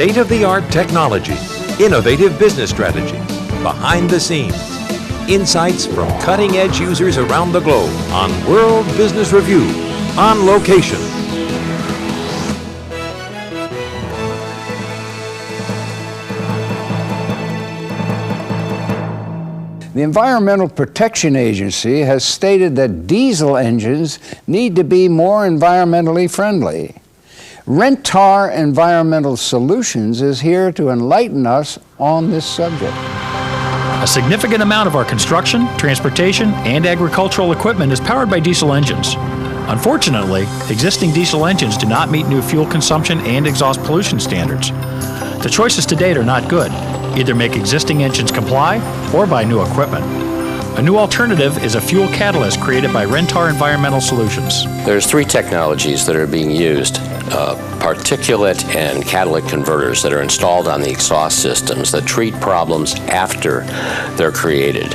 State-of-the-art technology, innovative business strategy, behind the scenes, insights from cutting-edge users around the globe on World Business Review, on location. The Environmental Protection Agency has stated that diesel engines need to be more environmentally friendly. Rentar Environmental Solutions is here to enlighten us on this subject. A significant amount of our construction, transportation, and agricultural equipment is powered by diesel engines. Unfortunately, existing diesel engines do not meet new fuel consumption and exhaust pollution standards. The choices to date are not good. Either make existing engines comply or buy new equipment. A new alternative is a fuel catalyst created by Rentar Environmental Solutions. There's three technologies that are being used, particulate and catalytic converters that are installed on the exhaust systems that treat problems after they're created.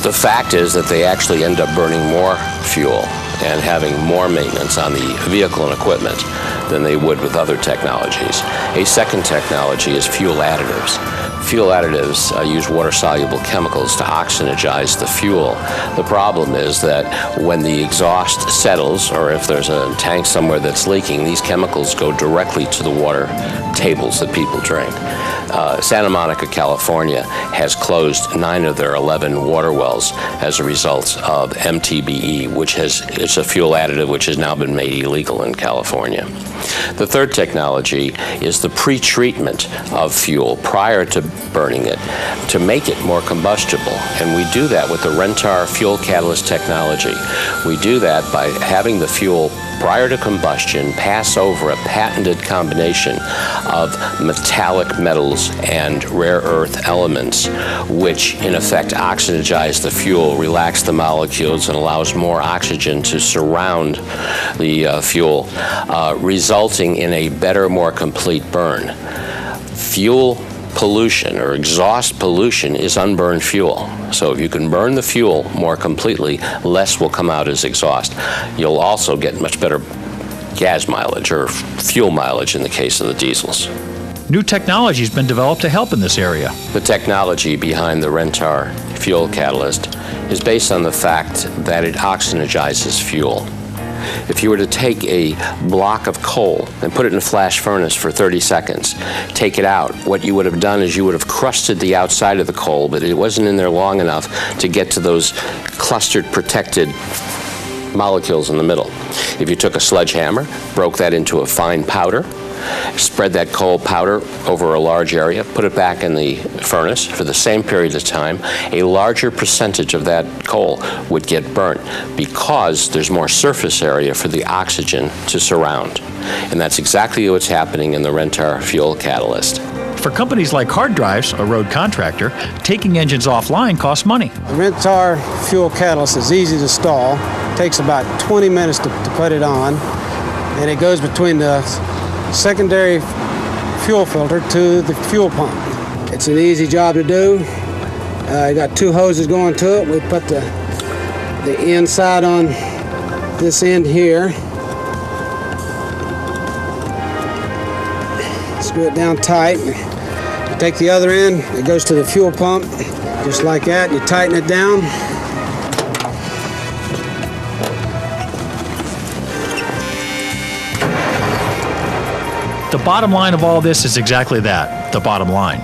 The fact is that they actually end up burning more fuel and having more maintenance on the vehicle and equipment than they would with other technologies. A second technology is fuel additives. Fuel additives use water-soluble chemicals to oxygen-ize the fuel. The problem is that when the exhaust settles, or if there's a tank somewhere that's leaking, these chemicals go directly to the water tables that people drink. Santa Monica, California has closed 9 of their 11 water wells as a result of MTBE, which it's a fuel additive which has now been made illegal in California. The third technology is the pre-treatment of fuel prior to burning it to make it more combustible, and we do that with the Rentar fuel catalyst technology. We do that by having the fuel prior to combustion pass over a patented combination of metallic metals and rare earth elements, which in effect oxygen-ize the fuel, relax the molecules, and allows more oxygen to surround the fuel, resulting in a better, more complete burn. Fuel pollution or exhaust pollution is unburned fuel. So if you can burn the fuel more completely, less will come out as exhaust. You'll also get much better gas mileage or fuel mileage in the case of the diesels. New technology has been developed to help in this area. The technology behind the Rentar fuel catalyst is based on the fact that it oxygen-izes fuel. If you were to take a block of coal and put it in a flash furnace for 30 seconds, take it out, what you would have done is you would have crusted the outside of the coal, but it wasn't in there long enough to get to those clustered, protected molecules in the middle. If you took a sledgehammer, broke that into a fine powder, spread that coal powder over a large area, put it back in the furnace for the same period of time, a larger percentage of that coal would get burnt because there's more surface area for the oxygen to surround. And that's exactly what's happening in the Rentar fuel catalyst. For companies like Hard Drives, a road contractor, taking engines offline costs money. The Rentar fuel catalyst is easy to install. It takes about 20 minutes to put it on, and it goes between the secondary fuel filter to the fuel pump. It's an easy job to do. You got 2 hoses going to it. We put the inside on this end here. Screw it down tight. You take the other end, it goes to the fuel pump, just like that. You tighten it down. The bottom line of all this is exactly that, the bottom line.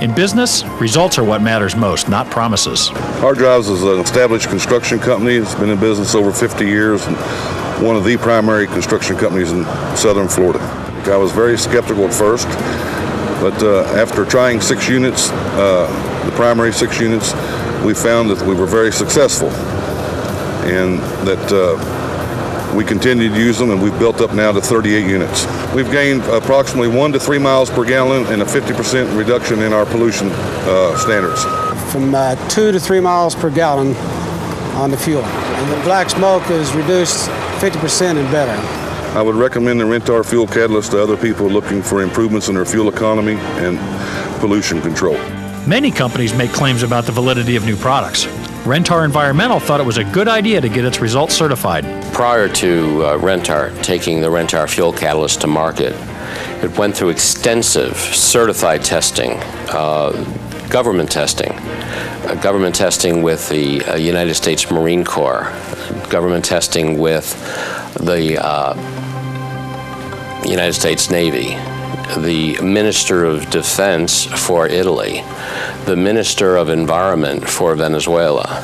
In business, results are what matters most, not promises. Hard Drives is an established construction company. It's been in business over 50 years and one of the primary construction companies in southern Florida. I was very skeptical at first, but after trying 6 units, the primary 6 units, we found that we were very successful and that we continued to use them, and we've built up now to 38 units. We've gained approximately 1 to 3 miles per gallon and a 50% reduction in our pollution standards. From 2 to 3 miles per gallon on the fuel. And the black smoke is reduced 50% and better. I would recommend the Rentar fuel catalyst to other people looking for improvements in their fuel economy and pollution control. Many companies make claims about the validity of new products. Rentar Environmental thought it was a good idea to get its results certified. Prior to Rentar taking the Rentar fuel catalyst to market, It went through extensive certified testing, government testing with the United States Marine Corps, government testing with the United States Navy, the Minister of Defense for Italy, the Minister of Environment for Venezuela,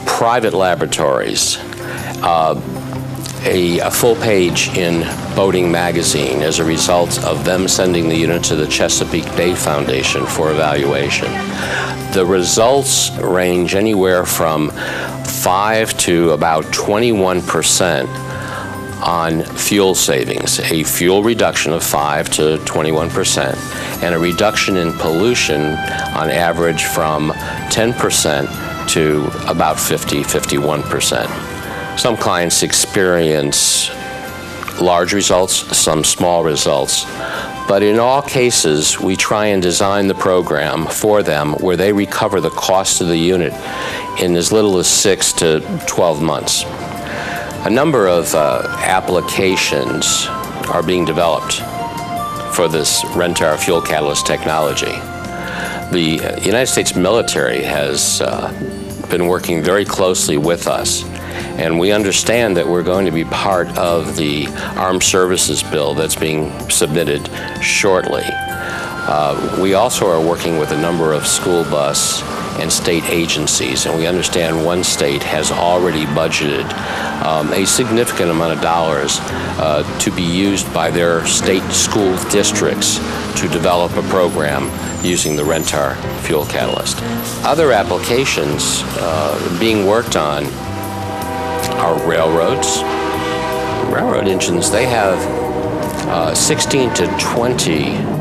private laboratories, a full page in Boating Magazine as a result of them sending the unit to the Chesapeake Bay Foundation for evaluation. The results range anywhere from 5 to about 21% on fuel savings, a fuel reduction of 5 to 21%, and a reduction in pollution on average from 10% to about 51%. Some clients experience large results, some small results, but in all cases, we try and design the program for them where they recover the cost of the unit in as little as 6 to 12 months. A number of applications are being developed for this Rentar fuel catalyst technology. The United States military has been working very closely with us, and we understand that we're going to be part of the Armed Services Bill that's being submitted shortly. We also are working with a number of school bus and state agencies, and we understand one state has already budgeted a significant amount of dollars to be used by their state school districts to develop a program using the Rentar fuel catalyst. Other applications being worked on are railroads. Railroad engines, they have 16 to 20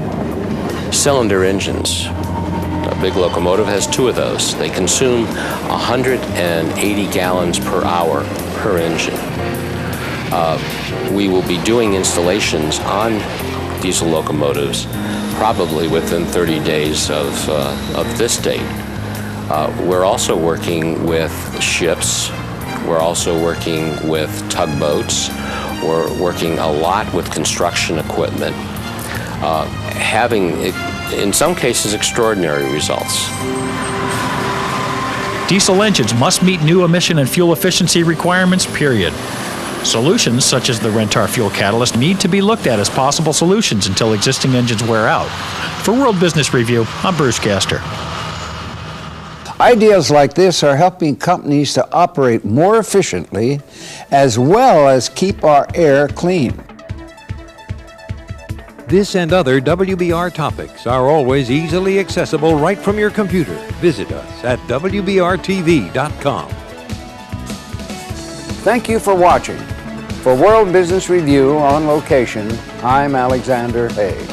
cylinder engines. A big locomotive has 2 of those. They consume 180 gallons per hour per engine. We will be doing installations on diesel locomotives probably within 30 days of this date. We're also working with ships. We're also working with tugboats. We're working a lot with construction equipment, having, in some cases, extraordinary results. Diesel engines must meet new emission and fuel efficiency requirements, period. Solutions such as the Rentar fuel catalyst need to be looked at as possible solutions until existing engines wear out. For World Business Review, I'm Bruce Gaster. Ideas like this are helping companies to operate more efficiently as well as keep our air clean. This and other WBR topics are always easily accessible right from your computer. Visit us at WBRTV.com. Thank you for watching. For World Business Review on Location, I'm Alexander Haig.